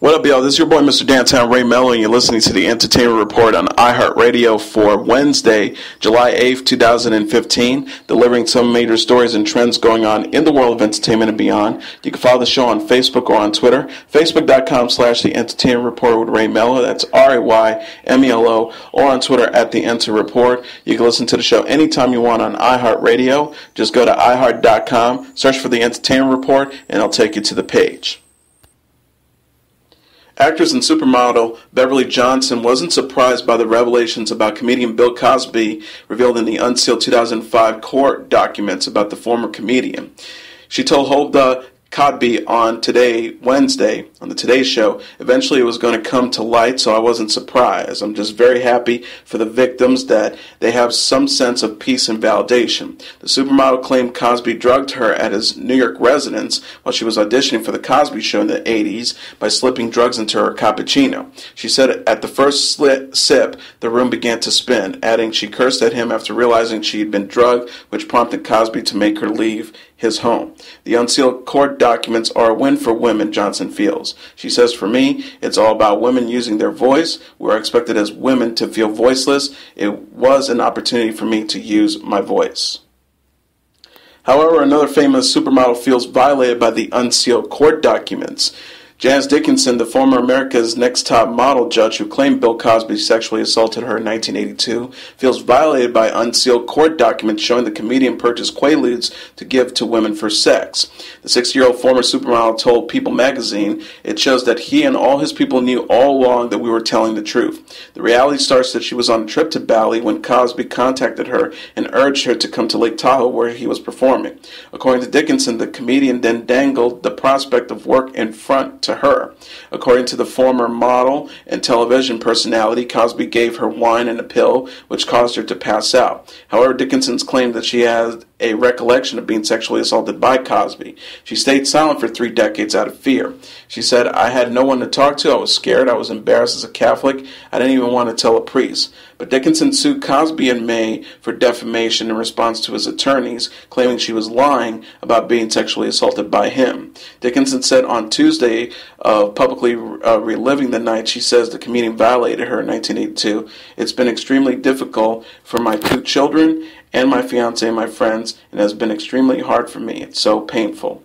What up, y'all? This is your boy, Mr. Downtown Ray Melo, and you're listening to the Entertainment Report on iHeartRadio for Wednesday, July 8th, 2015, delivering some major stories and trends going on in the world of entertainment and beyond. You can follow the show on Facebook or on Twitter, facebook.com/The Entertainment Report with Ray Melo, that's RAYMELO, or on Twitter at The Enter Report. You can listen to the show anytime you want on iHeartRadio. Just go to iHeart.com, search for The Entertainment Report, and it'll take you to the page. Actress and supermodel Beverly Johnson wasn't surprised by the revelations about comedian Bill Cosby revealed in the unsealed 2005 court documents about the former comedian. She told Hoda Kotb on Wednesday, on the Today Show, eventually it was going to come to light, so I wasn't surprised. I'm just very happy for the victims that they have some sense of peace and validation. The supermodel claimed Cosby drugged her at his New York residence while she was auditioning for The Cosby Show in the 80s by slipping drugs into her cappuccino. She said at the first sip, the room began to spin, adding she cursed at him after realizing she had been drugged, which prompted Cosby to make her leave his home. The unsealed court documents are a win for women, Johnson feels. She says, for me, it's all about women using their voice. We're expected as women to feel voiceless. It was an opportunity for me to use my voice. However, another famous supermodel feels violated by the unsealed court documents. Janice Dickinson, the former America's Next Top Model judge who claimed Bill Cosby sexually assaulted her in 1982, feels violated by unsealed court documents showing the comedian purchased Quaaludes to give to women for sex. The 60-year-old former supermodel told People magazine it shows that he and all his people knew all along that we were telling the truth. The reality star said she was on a trip to Bali when Cosby contacted her and urged her to come to Lake Tahoe where he was performing. According to Dickinson, the comedian then dangled the prospect of work in front to her. According to the former model and television personality, Cosby gave her wine and a pill, which caused her to pass out. However, Dickinson's claimed that she has a recollection of being sexually assaulted by Cosby. She stayed silent for 3 decades out of fear. She said, I had no one to talk to. I was scared. I was embarrassed as a Catholic. I didn't even want to tell a priest. But Dickinson sued Cosby in May for defamation in response to his attorneys, claiming she was lying about being sexually assaulted by him. Dickinson said on Tuesday of publicly reliving the night she says the comedian violated her in 1982, it's been extremely difficult for my 2 children and my fiancé and my friends, and has been extremely hard for me. It's so painful.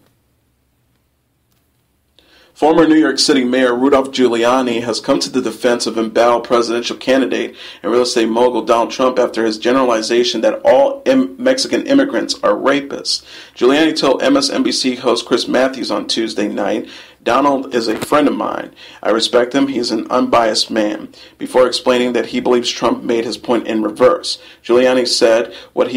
Former New York City Mayor Rudolph Giuliani has come to the defense of embattled presidential candidate and real estate mogul Donald Trump after his generalization that all Mexican immigrants are rapists. Giuliani told MSNBC host Chris Matthews on Tuesday night, Donald is a friend of mine. I respect him. He's an unbiased man. Before explaining that he believes Trump made his point in reverse, Giuliani said what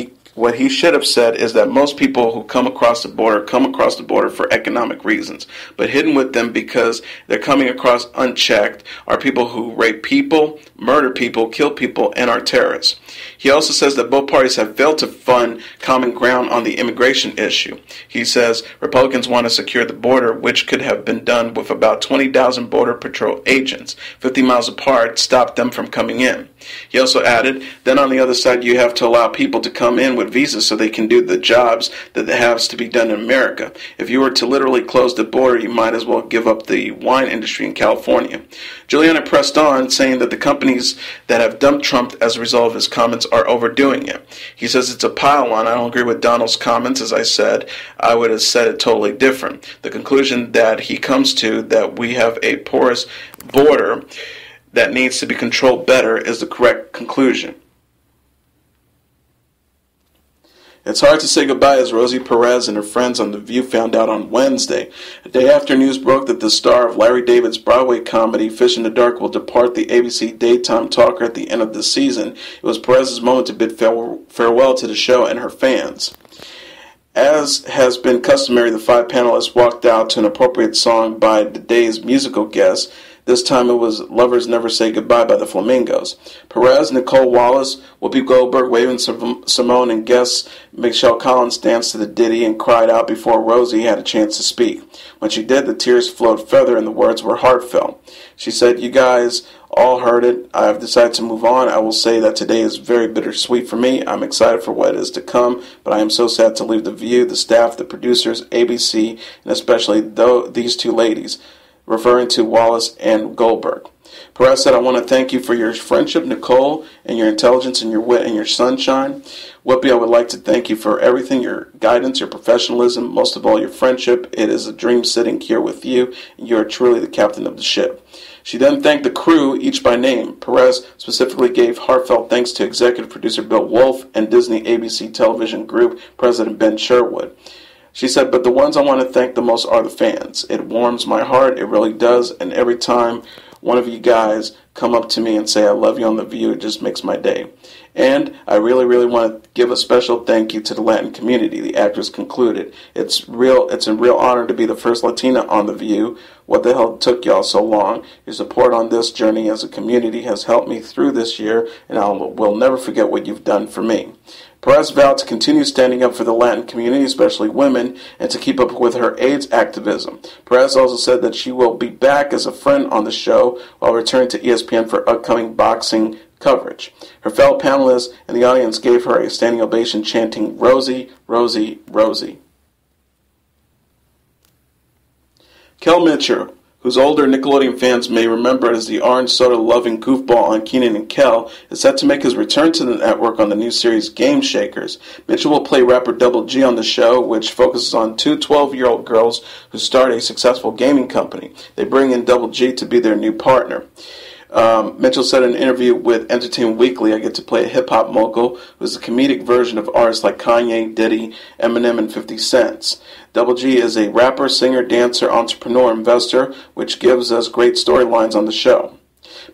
he should have said is that most people who come across the border for economic reasons, but hidden with them because they're coming across unchecked are people who rape people, murder people, kill people, and are terrorists. He also says that both parties have failed to find common ground on the immigration issue. He says Republicans want to secure the border, which could have been done with about 20,000 Border Patrol agents, 50 miles apart, stop them from coming in. He also added, then on the other side you have to allow people to come in with visas so they can do the jobs that has to be done in America. If you were to literally close the border, you might as well give up the wine industry in California. Giuliani pressed on, saying that the companies that have dumped Trump as a result of his comments are overdoing it. He says it's a pile-on. I don't agree with Donald's comments. As I said, I would have said it totally different. The conclusion that he comes to, that we have a porous border that needs to be controlled better, is the correct conclusion. It's hard to say goodbye, as Rosie Perez and her friends on The View found out on Wednesday, a day after news broke that the star of Larry David's Broadway comedy Fish in the Dark will depart the ABC daytime talker at the end of the season. It was Perez's moment to bid farewell to the show and her fans. As has been customary, the 5 panelists walked out to an appropriate song by the day's musical guest. This time it was Lovers Never Say Goodbye by the Flamingos. Perez, Nicole Wallace, Whoopi Goldberg, Raven Simone, and guest Michelle Collins danced to the ditty and cried out before Rosie had a chance to speak. When she did, the tears flowed further and the words were heartfelt. She said, you guys all heard it. I have decided to move on. I will say that today is very bittersweet for me. I'm excited for what is to come, but I am so sad to leave The View, the staff, the producers, ABC, and especially these 2 ladies. referring to Wallace and Goldberg. Perez said, I want to thank you for your friendship, Nicole, and your intelligence and your wit and your sunshine. Whoopi, I would like to thank you for everything, your guidance, your professionalism, most of all your friendship. It is a dream sitting here with you, and you are truly the captain of the ship. She then thanked the crew, each by name. Perez specifically gave heartfelt thanks to executive producer Bill Wolf and Disney ABC Television Group President Ben Sherwood. She said, but the ones I want to thank the most are the fans. It warms my heart, it really does, and every time one of you guys come up to me and say I love you on The View, it just makes my day. And I really, really want to give a special thank you to the Latin community, the actress concluded. It's a real honor to be the first Latina on The View. What the hell took y'all so long? Your support on this journey as a community has helped me through this year, and I will never forget what you've done for me. Perez vowed to continue standing up for the Latin community, especially women, and to keep up with her AIDS activism. Perez also said that she will be back as a friend on the show while returning to ESPN for upcoming boxing coverage. Her fellow panelists and the audience gave her a standing ovation, chanting, Rosie, Rosie, Rosie. Kel Mitchell, whose older Nickelodeon fans may remember as the orange soda-loving goofball on Kenan and Kel, is set to make his return to the network on the new series Game Shakers. Mitchell will play rapper Double G on the show, which focuses on two 12-year-old girls who start a successful gaming company. They bring in Double G to be their new partner. Mitchell said in an interview with Entertainment Weekly, I get to play a hip-hop mogul who's a comedic version of artists like Kanye, Diddy, Eminem, and 50 Cent. Double G is a rapper, singer, dancer, entrepreneur, investor, which gives us great storylines on the show.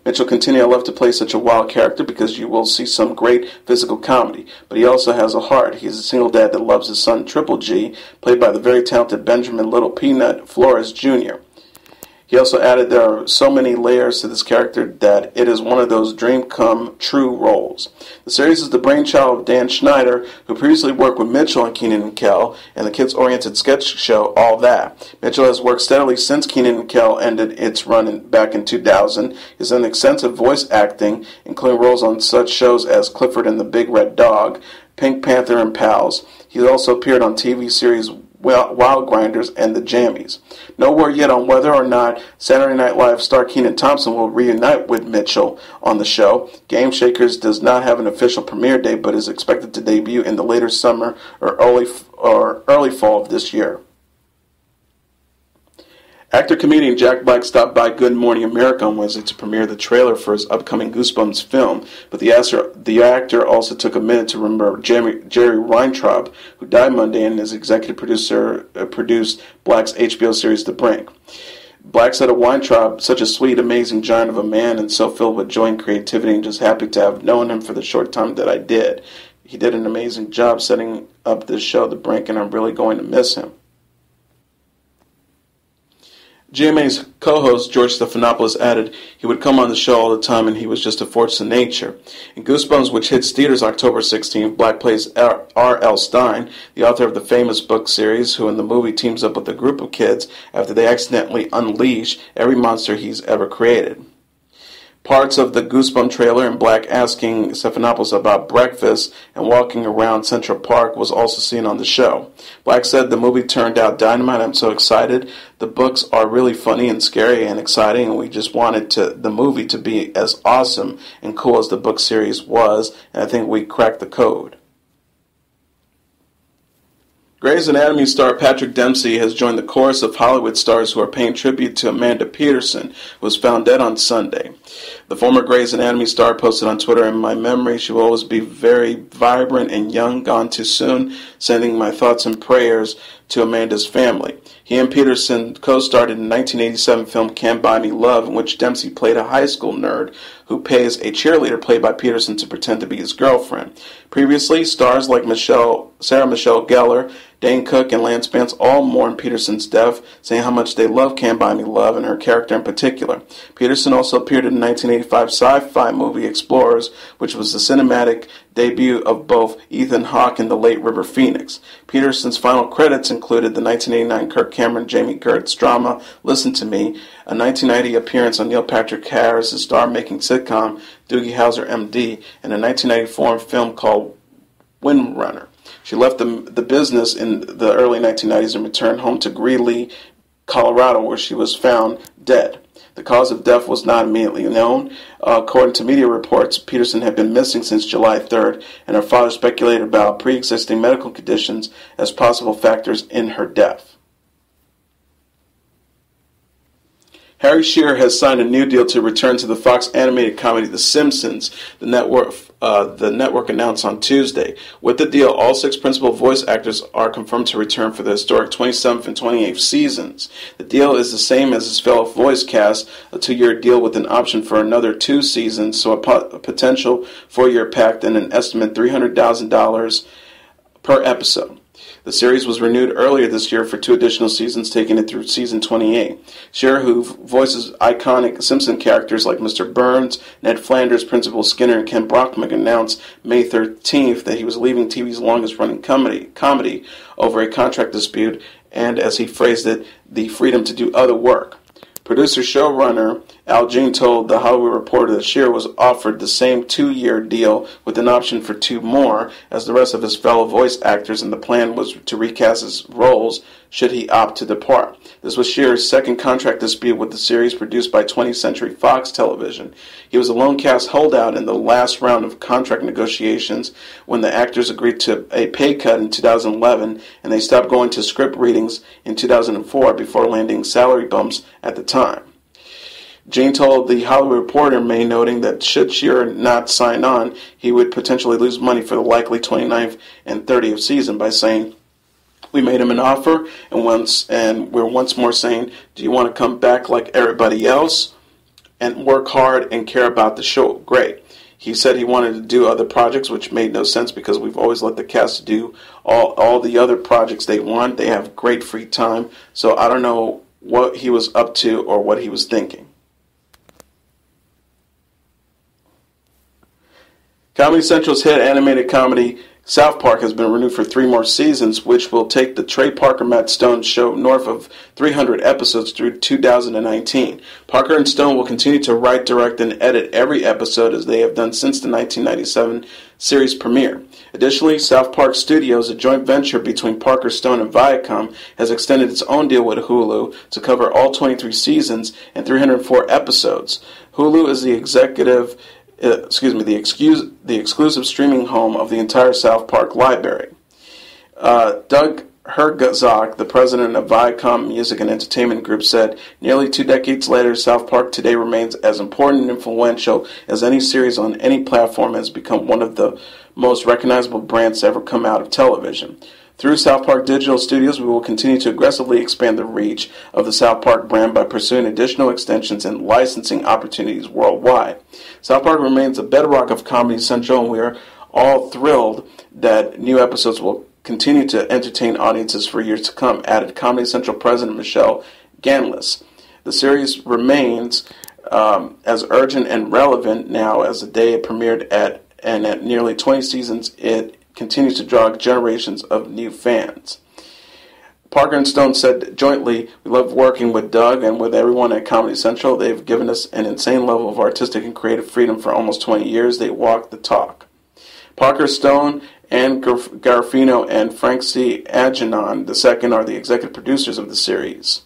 Mitchell continued, I love to play such a wild character because you will see some great physical comedy, but he also has a heart. He's a single dad that loves his son, Triple G, played by the very talented Benjamin Little Peanut Flores Jr. He also added there are so many layers to this character that it is one of those dream-come-true roles. The series is the brainchild of Dan Schneider, who previously worked with Mitchell on Kenan and Kel and the kids-oriented sketch show All That. Mitchell has worked steadily since Kenan and Kel ended its run back in 2000. He's done extensive voice acting, including roles on such shows as Clifford and the Big Red Dog, Pink Panther and Pals. He also appeared on TV series Wild Grinders and The Jammies. No word yet on whether or not Saturday Night Live star Kenan Thompson will reunite with Mitchell on the show. Game Shakers does not have an official premiere date, but is expected to debut in the later summer or early fall of this year. Actor-comedian Jack Black stopped by Good Morning America on Wednesday to premiere the trailer for his upcoming Goosebumps film, but the actor also took a minute to remember Jerry Weintraub, who died Monday and is executive producer produced Black's HBO series The Brink. Black said of Weintraub, such a sweet, amazing giant of a man and so filled with joy and creativity, and just happy to have known him for the short time that I did. He did an amazing job setting up this show, The Brink, and I'm really going to miss him. GMA's co-host George Stephanopoulos added he would come on the show all the time and he was just a force of nature. In Goosebumps, which hits theaters October 16th, Black plays R.L. Stein, the author of the famous book series, who in the movie teams up with a group of kids after they accidentally unleash every monster he's ever created. Parts of the Goosebumps trailer and Black asking Stephanopoulos about breakfast and walking around Central Park was also seen on the show. Black said the movie turned out dynamite. I'm so excited. The books are really funny and scary and exciting, and we just wanted the movie to be as awesome and cool as the book series was, and I think we cracked the code. Grey's Anatomy star Patrick Dempsey has joined the chorus of Hollywood stars who are paying tribute to Amanda Peterson, who was found dead on Sunday. The former Grey's Anatomy star posted on Twitter, "In my memory, she will always be very vibrant and young, gone too soon, sending my thoughts and prayers to Amanda's family." He and Peterson co-starred in the 1987 film Can't Buy Me Love, in which Dempsey played a high school nerd who pays a cheerleader played by Peterson to pretend to be his girlfriend. Previously, stars like Sarah Michelle Gellar, Dane Cook, and Lance Spence all mourned Peterson's death, saying how much they love Can't Buy Me Love and her character in particular. Peterson also appeared in the 1985 sci-fi movie Explorers, which was the cinematic debut of both Ethan Hawke and the late River Phoenix. Peterson's final credits included the 1989 Kirk Cameron-Jamie Gertz drama Listen to Me, a 1990 appearance on Neil Patrick Harris' star-making sitcom Doogie Howser, M.D., and a 1994 film called Windrunner. She left the business in the early 1990s and returned home to Greeley, Colorado, where she was found dead. The cause of death was not immediately known. According to media reports, Peterson had been missing since July 3rd, and her father speculated about pre-existing medical conditions as possible factors in her death. Harry Shearer has signed a new deal to return to the Fox animated comedy The Simpsons, the network announced on Tuesday. With the deal, all 6 principal voice actors are confirmed to return for the historic 27th and 28th seasons. The deal is the same as his fellow voice cast, a 2-year deal with an option for another 2 seasons, so a potential 4-year pact and an estimate $300,000 per episode. The series was renewed earlier this year for 2 additional seasons, taking it through season 28. Shearer, who voices iconic Simpson characters like Mr. Burns, Ned Flanders, Principal Skinner, and Ken Brockman, announced May 13th that he was leaving TV's longest-running comedy over a contract dispute and, as he phrased it, the freedom to do other work. Producer-showrunner Al Jean told The Hollywood Reporter that Shearer was offered the same 2-year deal with an option for 2 more as the rest of his fellow voice actors, and the plan was to recast his roles should he opt to depart. This was Shearer's second contract dispute with the series produced by 20th Century Fox Television. He was a lone cast holdout in the last round of contract negotiations when the actors agreed to a pay cut in 2011, and they stopped going to script readings in 2004 before landing salary bumps at the time. Jean told The Hollywood Reporter, May, noting that should Shearer not sign on, he would potentially lose money for the likely 29th and 30th season, by saying, "We made him an offer, and we're once more saying, do you want to come back like everybody else and work hard and care about the show? Great." He said he wanted to do other projects, which made no sense because we've always let the cast do all the other projects they want. They have great free time, so I don't know what he was up to or what he was thinking. Comedy Central's hit animated comedy South Park has been renewed for 3 more seasons, which will take the Trey Parker-Matt Stone show north of 300 episodes through 2019. Parker and Stone will continue to write, direct, and edit every episode as they have done since the 1997 series premiere. Additionally, South Park Studios, a joint venture between Parker, Stone, and Viacom, has extended its own deal with Hulu to cover all 23 seasons and 304 episodes. Hulu is the exclusive streaming home of the entire South Park library. Doug Herzog, the president of Viacom Music and Entertainment Group, said, "Nearly 2 decades later, South Park today remains as important and influential as any series on any platform, and has become one of the most recognizable brands to ever come out of television. Through South Park Digital Studios, we will continue to aggressively expand the reach of the South Park brand by pursuing additional extensions and licensing opportunities worldwide. South Park remains a bedrock of Comedy Central, and we are all thrilled that new episodes will continue to entertain audiences for years to come," added Comedy Central President Michelle Ganlis. The series remains as urgent and relevant now as the day it premiered and at nearly 20 seasons, it continues to draw generations of new fans. Parker and Stone said jointly, "We love working with Doug and with everyone at Comedy Central. They've given us an insane level of artistic and creative freedom for almost 20 years. They walk the talk." Parker, Stone, Ann Garfino, and Frank C. Agenon II are the executive producers of the series.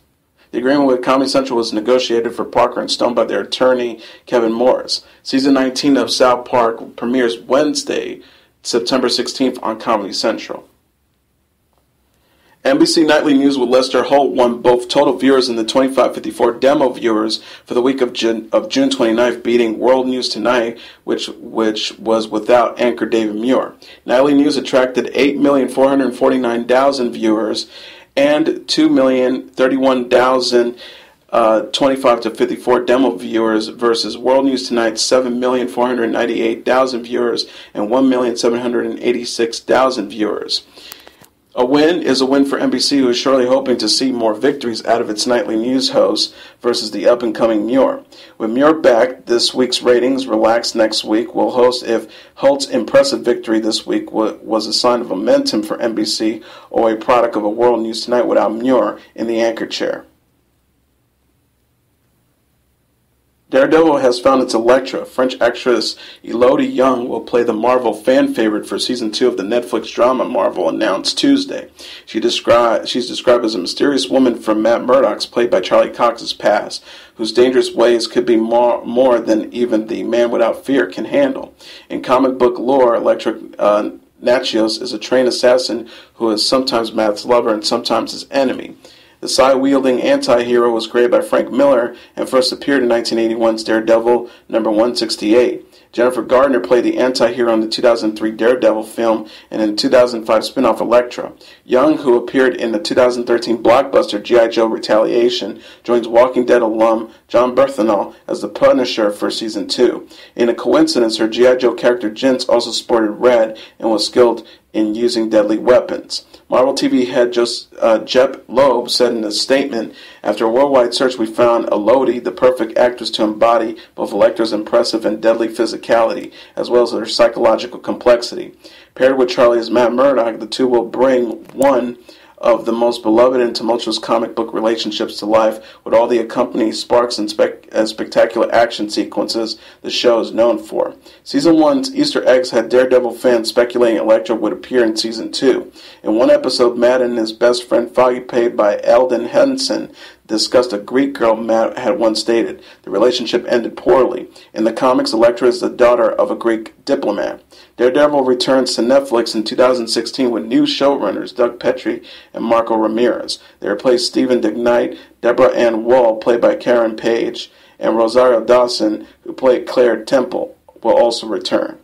The agreement with Comedy Central was negotiated for Parker and Stone by their attorney, Kevin Morris. Season 19 of South Park premieres Wednesday, September 16th on Comedy Central. NBC Nightly News with Lester Holt won both total viewers and the 2554 demo viewers for the week of June 29th, beating World News Tonight, which was without anchor David Muir. Nightly News attracted 8,449,000 viewers and 2,031,000 25 to 54 demo viewers versus World News Tonight's 7,498,000 viewers and 1,786,000 viewers. A win is a win for NBC, who is surely hoping to see more victories out of its nightly news host versus the up-and-coming Muir. With Muir back, this week's ratings relax next week. Will host if Holt's impressive victory this week was a sign of momentum for NBC or a product of a World News Tonight without Muir in the anchor chair. Daredevil has found its Elektra. French actress Elodie Yung will play the Marvel fan favorite for Season 2 of the Netflix drama Marvel, announced Tuesday. She's described as a mysterious woman from Matt Murdock's, played by Charlie Cox's past, whose dangerous ways could be more than even the Man Without Fear can handle. In comic book lore, Elektra Natchios is a trained assassin who is sometimes Matt's lover and sometimes his enemy. The psi-wielding anti-hero was created by Frank Miller and first appeared in 1981's Daredevil number 168. Jennifer Gardner played the anti-hero in the 2003 Daredevil film and in the 2005 spin-off Elektra. Young, who appeared in the 2013 blockbuster G.I. Joe Retaliation, joins Walking Dead alum John Bernthal as the Punisher for Season 2. In a coincidence, her G.I. Joe character Jinx also sported red and was skilled in using deadly weapons. Marvel TV head Jep Loeb said in a statement, "After a worldwide search, we found Elodie, the perfect actress to embody both Elektra's impressive and deadly physicality, as well as her psychological complexity. Paired with Charlie as Matt Murdock, the two will bring one of the most beloved and tumultuous comic book relationships to life, with all the accompanying sparks and spectacular action sequences the show is known for." Season 1's Easter eggs had Daredevil fans speculating Elektra would appear in Season 2. In one episode, Matt and his best friend Foggy, played by Eldon Henson, discussed a Greek girl Matt had once dated. The relationship ended poorly. In the comics, Elektra is the daughter of a Greek diplomat. Daredevil returns to Netflix in 2016 with new showrunners Doug Petrie and Marco Ramirez. They replaced Stephen DeKnight, Deborah Ann Woll, played by Karen Page, and Rosario Dawson, who played Claire Temple, will also return.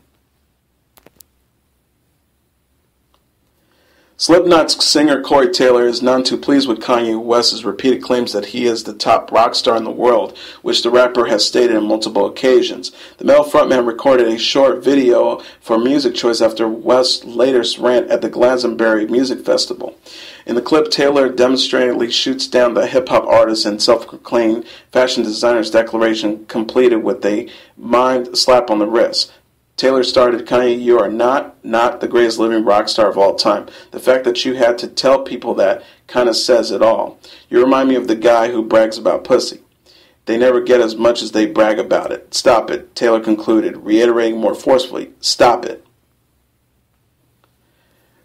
Slipknot's singer Corey Taylor is none too pleased with Kanye West's repeated claims that he is the top rock star in the world, which the rapper has stated on multiple occasions. The Melo frontman recorded a short video for Music Choice after West's latest rant at the Glastonbury Music Festival. In the clip, Taylor demonstratively shoots down the hip-hop artist and self-proclaimed fashion designer's declaration, completed with a mimed slap on the wrist. Taylor started, "Kanye, you are not the greatest living rock star of all time. The fact that you had to tell people that kind of says it all. You remind me of the guy who brags about pussy. They never get as much as they brag about it. Stop it," Taylor concluded, reiterating more forcefully, "Stop it."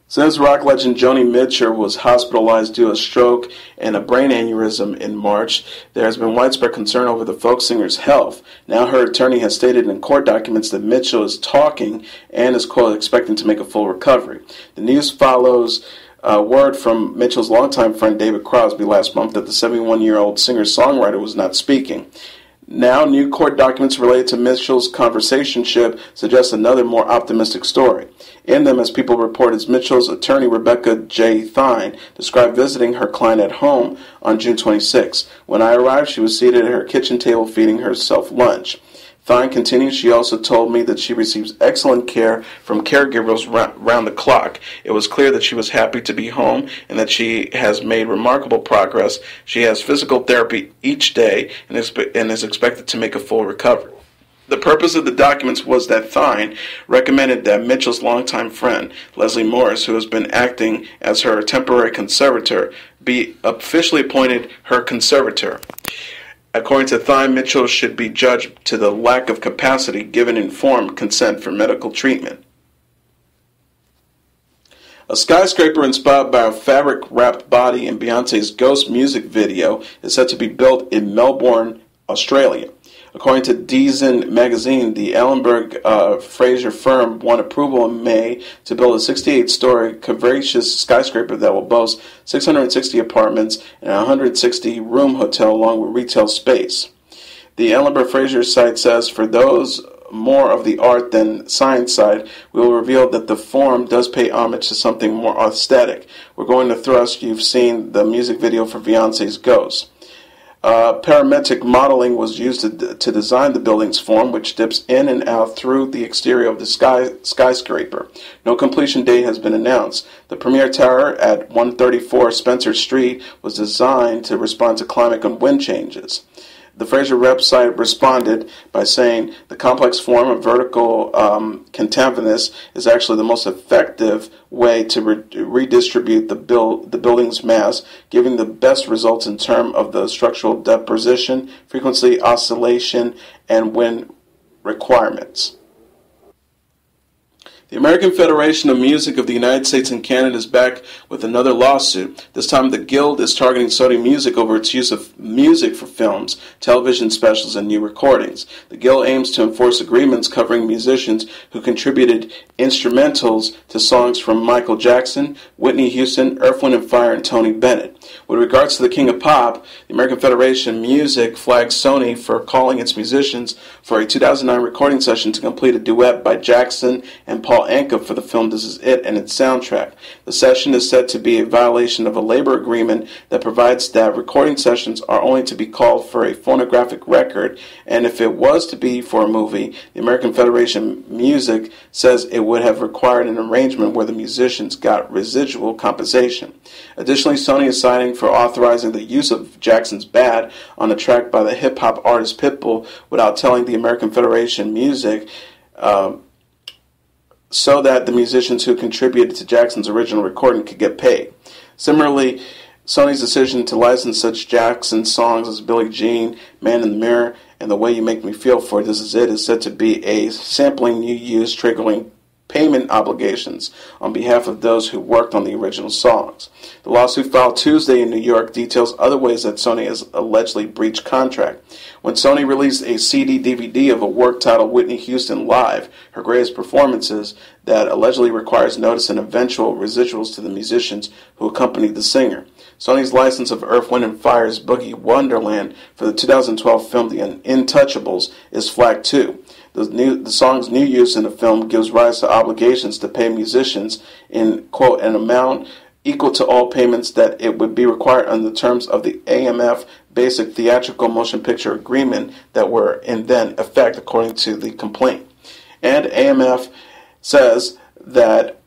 Since rock legend Joni Mitchell was hospitalized due to a stroke and a brain aneurysm in March, there has been widespread concern over the folk singer's health. Now her attorney has stated in court documents that Mitchell is talking and is, quote, expecting to make a full recovery. The news follows word from Mitchell's longtime friend David Crosby last month that the 71-year-old singer-songwriter was not speaking. Now, new court documents related to Mitchell's conversationship suggest another, more optimistic story. In them, as People reported, Mitchell's attorney Rebecca J. Thine described visiting her client at home on June 26. "When I arrived, she was seated at her kitchen table feeding herself lunch." Thine continued, "She also told me that she receives excellent care from caregivers round the clock. It was clear that she was happy to be home and that she has made remarkable progress. She has physical therapy each day and is expected to make a full recovery." The purpose of the documents was that Thine recommended that Mitchell's longtime friend, Leslie Morris, who has been acting as her temporary conservator, be officially appointed her conservator. According to Thine, Mitchell should be judged to the lack of capacity given informed consent for medical treatment. A skyscraper inspired by a fabric-wrapped body in Beyoncé's Ghost music video is set to be built in Melbourne, Australia. According to Deezen magazine, the Ellenberg Fraser firm won approval in May to build a 68-story curvaceous skyscraper that will boast 660 apartments and a 160-room hotel along with retail space. The Ellenberg Fraser site says, "For those more of the art than science side, we will reveal that the form does pay homage to something more aesthetic. We're going to thrust. You've seen the music video for Beyoncé's Ghost." Parametric modeling was used to design the building's form, which dips in and out through the exterior of the skyscraper. No completion date has been announced. The premier tower at 134 Spencer Street was designed to respond to climate and wind changes. The Fraser website responded by saying the complex form of vertical contaminants is actually the most effective way to redistribute the building's mass, giving the best results in terms of the structural deposition, frequency, oscillation, and wind requirements. The American Federation of Music of the United States and Canada is back with another lawsuit. This time the Guild is targeting Sony Music over its use of music for films, television specials, and new recordings. The Guild aims to enforce agreements covering musicians who contributed instrumentals to songs from Michael Jackson, Whitney Houston, Earth, Wind & Fire, and Tony Bennett. With regards to the King of Pop, the American Federation of Music flagged Sony for calling its musicians for a 2009 recording session to complete a duet by Jackson and Paul Anka for the film This Is It and its soundtrack. The session is said to be a violation of a labor agreement that provides that recording sessions are only to be called for a phonographic record, and if it was to be for a movie, the American Federation of Music says it would have required an arrangement where the musicians got residual compensation. Additionally, Sony is citing for authorizing the use of Jackson's Bad on a track by the hip-hop artist Pitbull without telling the American Federation of Music so that the musicians who contributed to Jackson's original recording could get paid. Similarly, Sony's decision to license such Jackson songs as Billie Jean, Man in the Mirror, and The Way You Make Me Feel for This Is It is said to be a sampling you use triggering payment obligations on behalf of those who worked on the original songs. The lawsuit filed Tuesday in New York details other ways that Sony has allegedly breached contract. When Sony released a CD-DVD of a work titled Whitney Houston Live, Her Greatest Performances, that allegedly requires notice and eventual residuals to the musicians who accompanied the singer. Sony's license of Earth, Wind & Fire's Boogie Wonderland for the 2012 film The Intouchables is flagged too. The song's new use in the film gives rise to obligations to pay musicians in, quote, an amount equal to all payments that it would be required under the terms of the AMF Basic Theatrical Motion Picture Agreement that were in then effect, according to the complaint. And AMF says that,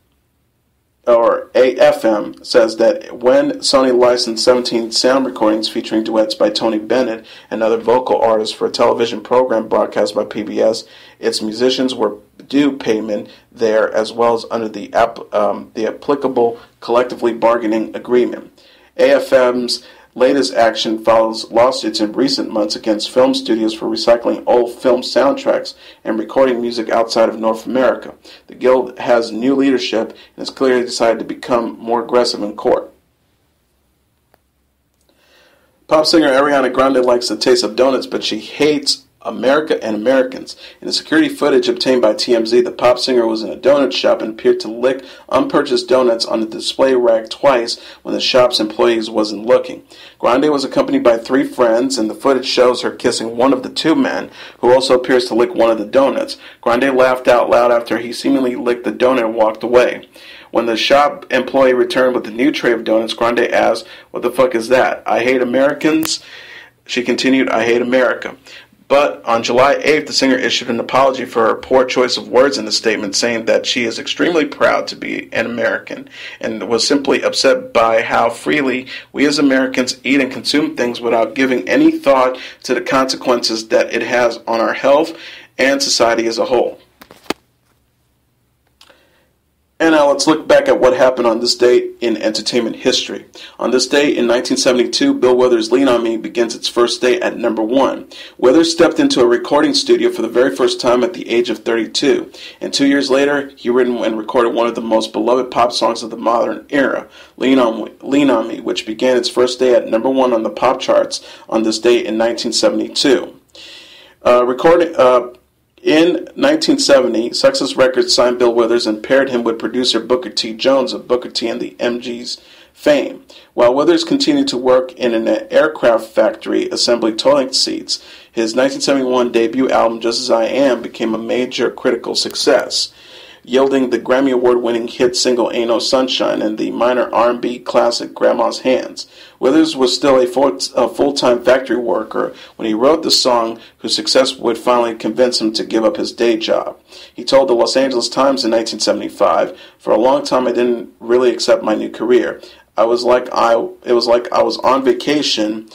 or AFM says that when Sony licensed 17 sound recordings featuring duets by Tony Bennett and other vocal artists for a television program broadcast by PBS, its musicians were due payment there as well as under the applicable collectively bargaining agreement. AFM's latest action follows lawsuits in recent months against film studios for recycling old film soundtracks and recording music outside of North America. The Guild has new leadership and has clearly decided to become more aggressive in court. Pop singer Ariana Grande likes the taste of donuts, but she hates America and Americans. In the security footage obtained by TMZ, the pop singer was in a donut shop and appeared to lick unpurchased donuts on the display rack twice when the shop's employees wasn't looking. Grande was accompanied by 3 friends, and the footage shows her kissing one of the 2 men, who also appears to lick one of the donuts. Grande laughed out loud after he seemingly licked the donut and walked away. When the shop employee returned with a new tray of donuts, Grande asked, "What the fuck is that? I hate Americans?" She continued, "I hate America." But on July 8th, the singer issued an apology for her poor choice of words in the statement, saying that she is extremely proud to be an American and was simply upset by how freely we as Americans eat and consume things without giving any thought to the consequences that it has on our health and society as a whole. And now let's look back at what happened on this day in entertainment history. On this day in 1972, Bill Withers' Lean On Me begins its first day at number 1. Withers stepped into a recording studio for the very first time at the age of 32. And 2 years later, he written and recorded one of the most beloved pop songs of the modern era, Lean On Me, which began its first day at number 1 on the pop charts on this day in 1972. In 1970, Success Records signed Bill Withers and paired him with producer Booker T. Jones of Booker T. and the MG's fame. While Withers continued to work in an aircraft factory assembling toilet seats, his 1971 debut album Just As I Am became a major critical success, yielding the Grammy Award-winning hit single Ain't No Sunshine and the minor R&B classic Grandma's Hands. Withers was still a full-time factory worker when he wrote the song, whose success would finally convince him to give up his day job. He told the Los Angeles Times in 1975, "For a long time I didn't really accept my new career. It was like I was on vacation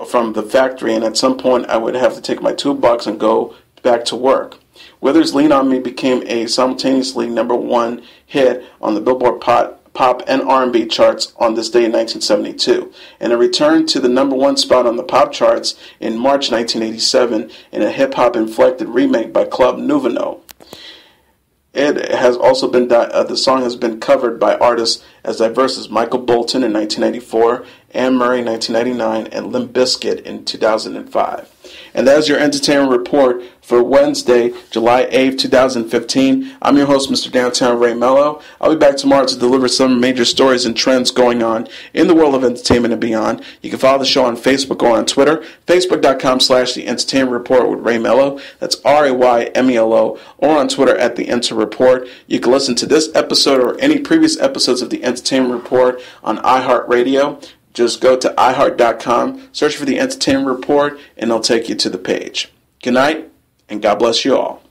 from the factory, and at some point I would have to take my toolbox and go back to work. Withers' Lean On Me became a simultaneously #1 hit on the Billboard pop and R&B charts on this day in 1972, and it returned to the #1 spot on the pop charts in March 1987 in a hip-hop inflected remake by Club Nouveau. It has also been the song has been covered by artists as diverse as Michael Bolton in 1984, Anne Murray in 1999, and Limp Bizkit in 2005. And that is your entertainment report for Wednesday, July 8th, 2015. I'm your host, Mr. Downtown Ray Melo. I'll be back tomorrow to deliver some major stories and trends going on in the world of entertainment and beyond. You can follow the show on Facebook or on Twitter, facebook.com/The Entertainment Report with Ray Melo. That's RAYMELO, or on Twitter at The Enter Report. You can listen to this episode or any previous episodes of The Entertainment Report on iHeartRadio. Just go to iHeart.com, search for The Entertainment Report, and it'll take you to the page. Good night, and God bless you all.